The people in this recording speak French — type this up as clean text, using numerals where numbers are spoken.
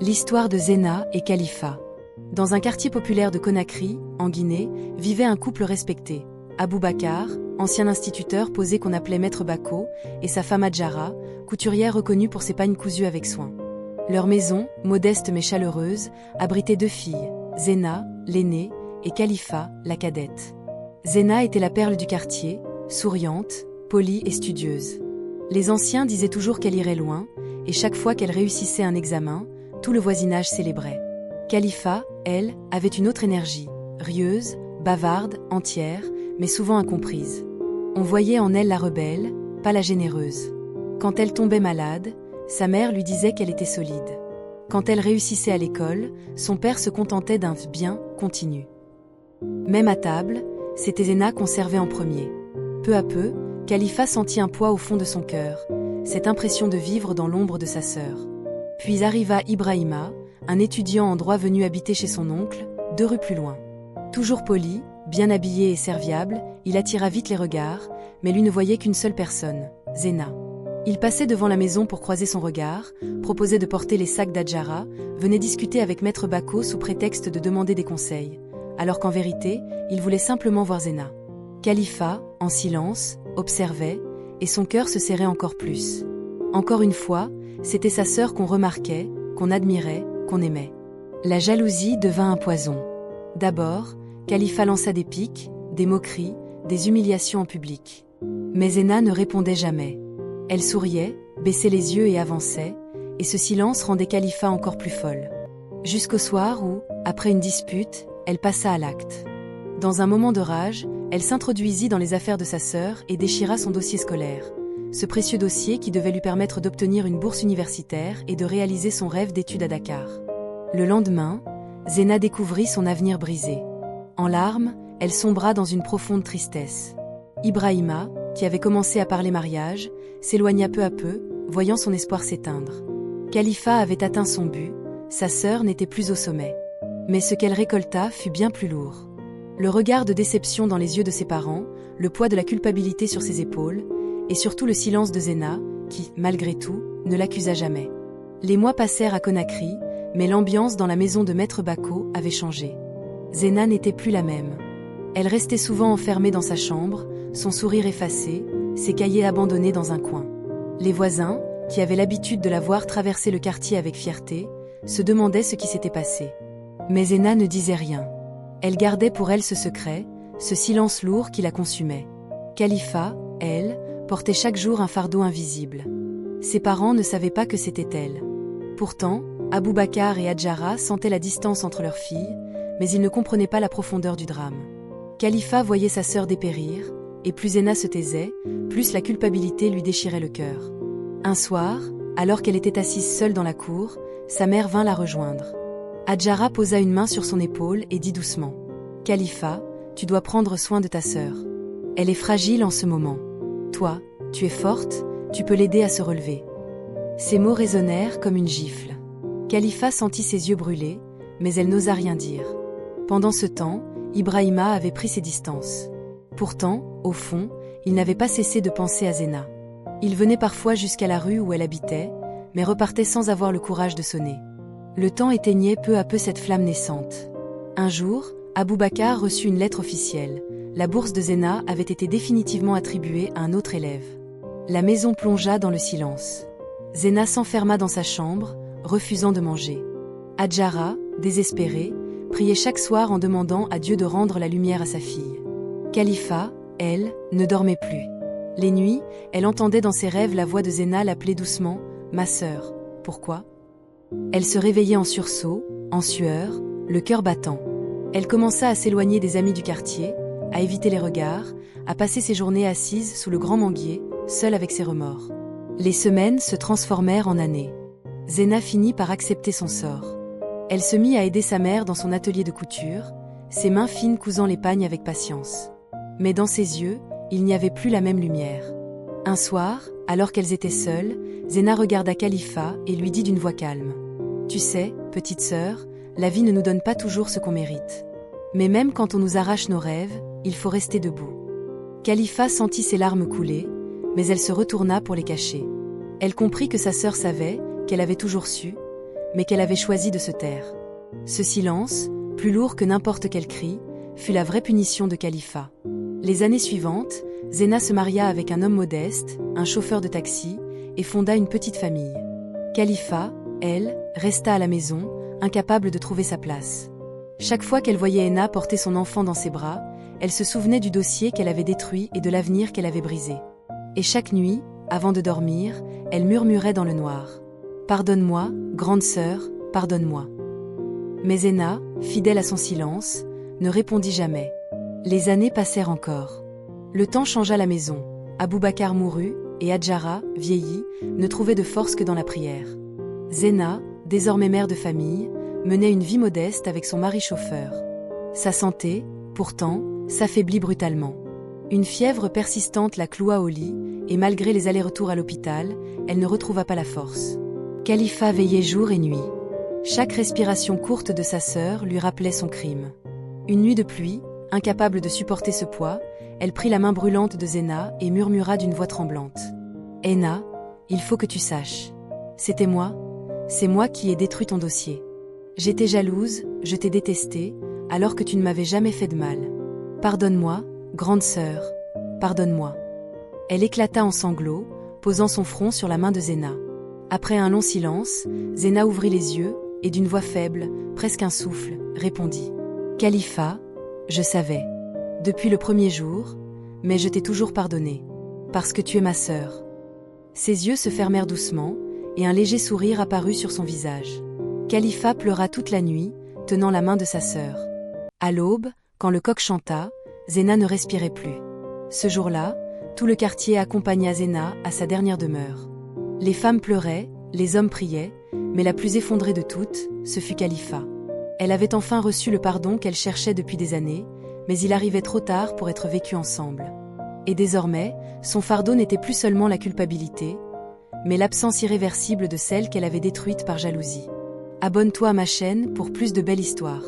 L'histoire de Zena et Khalifa. Dans un quartier populaire de Conakry, en Guinée, vivait un couple respecté. Aboubacar, ancien instituteur posé qu'on appelait Maître Bako, et sa femme Adjara, couturière reconnue pour ses pagnes cousues avec soin. Leur maison, modeste mais chaleureuse, abritait 2 filles, Zena, l'aînée, et Khalifa, la cadette. Zena était la perle du quartier, souriante, polie et studieuse. Les anciens disaient toujours qu'elle irait loin, et chaque fois qu'elle réussissait un examen, tout le voisinage célébrait. Khalifa, elle, avait une autre énergie, rieuse, bavarde, entière, mais souvent incomprise. On voyait en elle la rebelle, pas la généreuse. Quand elle tombait malade, sa mère lui disait qu'elle était solide. Quand elle réussissait à l'école, son père se contentait d'un « bien » continu. Même à table, c'était Zena qu'on servait en premier. Peu à peu, Khalifa sentit un poids au fond de son cœur, cette impression de vivre dans l'ombre de sa sœur. Puis arriva Ibrahima, un étudiant en droit venu habiter chez son oncle, 2 rues plus loin. Toujours poli, bien habillé et serviable, il attira vite les regards, mais lui ne voyait qu'une seule personne, Zena. Il passait devant la maison pour croiser son regard, proposait de porter les sacs d'Adjara, venait discuter avec Maître Bako sous prétexte de demander des conseils, alors qu'en vérité, il voulait simplement voir Zena. Khalifa, en silence, observait, et son cœur se serrait encore plus. Encore une fois, c'était sa sœur qu'on remarquait, qu'on admirait, qu'on aimait. La jalousie devint un poison. D'abord, Khalifa lança des piques, des moqueries, des humiliations en public. Mais Zena ne répondait jamais. Elle souriait, baissait les yeux et avançait, et ce silence rendait Khalifa encore plus folle. Jusqu'au soir où, après une dispute, elle passa à l'acte. Dans un moment de rage, elle s'introduisit dans les affaires de sa sœur et déchira son dossier scolaire. Ce précieux dossier qui devait lui permettre d'obtenir une bourse universitaire et de réaliser son rêve d'études à Dakar. Le lendemain, Zena découvrit son avenir brisé. En larmes, elle sombra dans une profonde tristesse. Ibrahima, qui avait commencé à parler mariage, s'éloigna peu à peu, voyant son espoir s'éteindre. Khalifa avait atteint son but, sa sœur n'était plus au sommet. Mais ce qu'elle récolta fut bien plus lourd. Le regard de déception dans les yeux de ses parents, le poids de la culpabilité sur ses épaules, et surtout le silence de Zena, qui, malgré tout, ne l'accusa jamais. Les mois passèrent à Conakry, mais l'ambiance dans la maison de Maître Bako avait changé. Zena n'était plus la même. Elle restait souvent enfermée dans sa chambre, son sourire effacé, ses cahiers abandonnés dans un coin. Les voisins, qui avaient l'habitude de la voir traverser le quartier avec fierté, se demandaient ce qui s'était passé. Mais Zena ne disait rien. Elle gardait pour elle ce secret, ce silence lourd qui la consumait. Khalifa, elle, portait chaque jour un fardeau invisible. Ses parents ne savaient pas que c'était elle. Pourtant, Aboubacar et Adjara sentaient la distance entre leurs filles, mais ils ne comprenaient pas la profondeur du drame. Khalifa voyait sa sœur dépérir, et plus Zena se taisait, plus la culpabilité lui déchirait le cœur. Un soir, alors qu'elle était assise seule dans la cour, sa mère vint la rejoindre. Adjara posa une main sur son épaule et dit doucement « Khalifa, tu dois prendre soin de ta sœur. Elle est fragile en ce moment. Toi, tu es forte, tu peux l'aider à se relever. » Ces mots résonnèrent comme une gifle. Khalifa sentit ses yeux brûler, mais elle n'osa rien dire. Pendant ce temps, Ibrahima avait pris ses distances. Pourtant, au fond, il n'avait pas cessé de penser à Zena. Il venait parfois jusqu'à la rue où elle habitait, mais repartait sans avoir le courage de sonner. Le temps éteignait peu à peu cette flamme naissante. Un jour, Aboubacar reçut une lettre officielle. La bourse de Zena avait été définitivement attribuée à un autre élève. La maison plongea dans le silence. Zena s'enferma dans sa chambre, refusant de manger. Adjara, désespérée, priait chaque soir en demandant à Dieu de rendre la lumière à sa fille. Khalifa, elle, ne dormait plus. Les nuits, elle entendait dans ses rêves la voix de Zena l'appeler doucement « Ma sœur ». Pourquoi ? Elle se réveillait en sursaut, en sueur, le cœur battant. Elle commença à s'éloigner des amis du quartier, à éviter les regards, à passer ses journées assises sous le grand manguier, seule avec ses remords. Les semaines se transformèrent en années. Zena finit par accepter son sort. Elle se mit à aider sa mère dans son atelier de couture, ses mains fines cousant les pagnes avec patience. Mais dans ses yeux, il n'y avait plus la même lumière. Un soir, alors qu'elles étaient seules, Zena regarda Khalifa et lui dit d'une voix calme « Tu sais, petite sœur, la vie ne nous donne pas toujours ce qu'on mérite. Mais même quand on nous arrache nos rêves, il faut rester debout. » Khalifa sentit ses larmes couler, mais elle se retourna pour les cacher. Elle comprit que sa sœur savait, qu'elle avait toujours su, mais qu'elle avait choisi de se taire. Ce silence, plus lourd que n'importe quel cri, fut la vraie punition de Khalifa. Les années suivantes, Zena se maria avec un homme modeste, un chauffeur de taxi, et fonda une petite famille. Khalifa, elle, resta à la maison, incapable de trouver sa place. Chaque fois qu'elle voyait Henna porter son enfant dans ses bras, elle se souvenait du dossier qu'elle avait détruit et de l'avenir qu'elle avait brisé. Et chaque nuit, avant de dormir, elle murmurait dans le noir. « Pardonne-moi, grande sœur, pardonne-moi. » Mais Henna, fidèle à son silence, ne répondit jamais. Les années passèrent encore. Le temps changea la maison. Aboubakar mourut, et Hadjara, vieillie, ne trouvait de force que dans la prière. Zena, désormais mère de famille, menait une vie modeste avec son mari chauffeur. Sa santé, pourtant, s'affaiblit brutalement. Une fièvre persistante la cloua au lit, et malgré les allers-retours à l'hôpital, elle ne retrouva pas la force. Khalifa veillait jour et nuit. Chaque respiration courte de sa sœur lui rappelait son crime. Une nuit de pluie, incapable de supporter ce poids, elle prit la main brûlante de Zena et murmura d'une voix tremblante. « Henna, il faut que tu saches. C'était moi, c'est moi qui ai détruit ton dossier. J'étais jalouse, je t'ai détestée, alors que tu ne m'avais jamais fait de mal. Pardonne-moi, grande sœur, pardonne-moi. » Elle éclata en sanglots, posant son front sur la main de Zena. Après un long silence, Zena ouvrit les yeux, et d'une voix faible, presque un souffle, répondit. « Khalifa, je savais. Depuis le premier jour, mais je t'ai toujours pardonné. Parce que tu es ma sœur. » Ses yeux se fermèrent doucement, et un léger sourire apparut sur son visage. Khalifa pleura toute la nuit, tenant la main de sa sœur. À l'aube, quand le coq chanta, Zena ne respirait plus. Ce jour-là, tout le quartier accompagna Zena à sa dernière demeure. Les femmes pleuraient, les hommes priaient, mais la plus effondrée de toutes, ce fut Khalifa. Elle avait enfin reçu le pardon qu'elle cherchait depuis des années, mais il arrivait trop tard pour être vécu ensemble. Et désormais, son fardeau n'était plus seulement la culpabilité, mais l'absence irréversible de celle qu'elle avait détruite par jalousie. Abonne-toi à ma chaîne pour plus de belles histoires.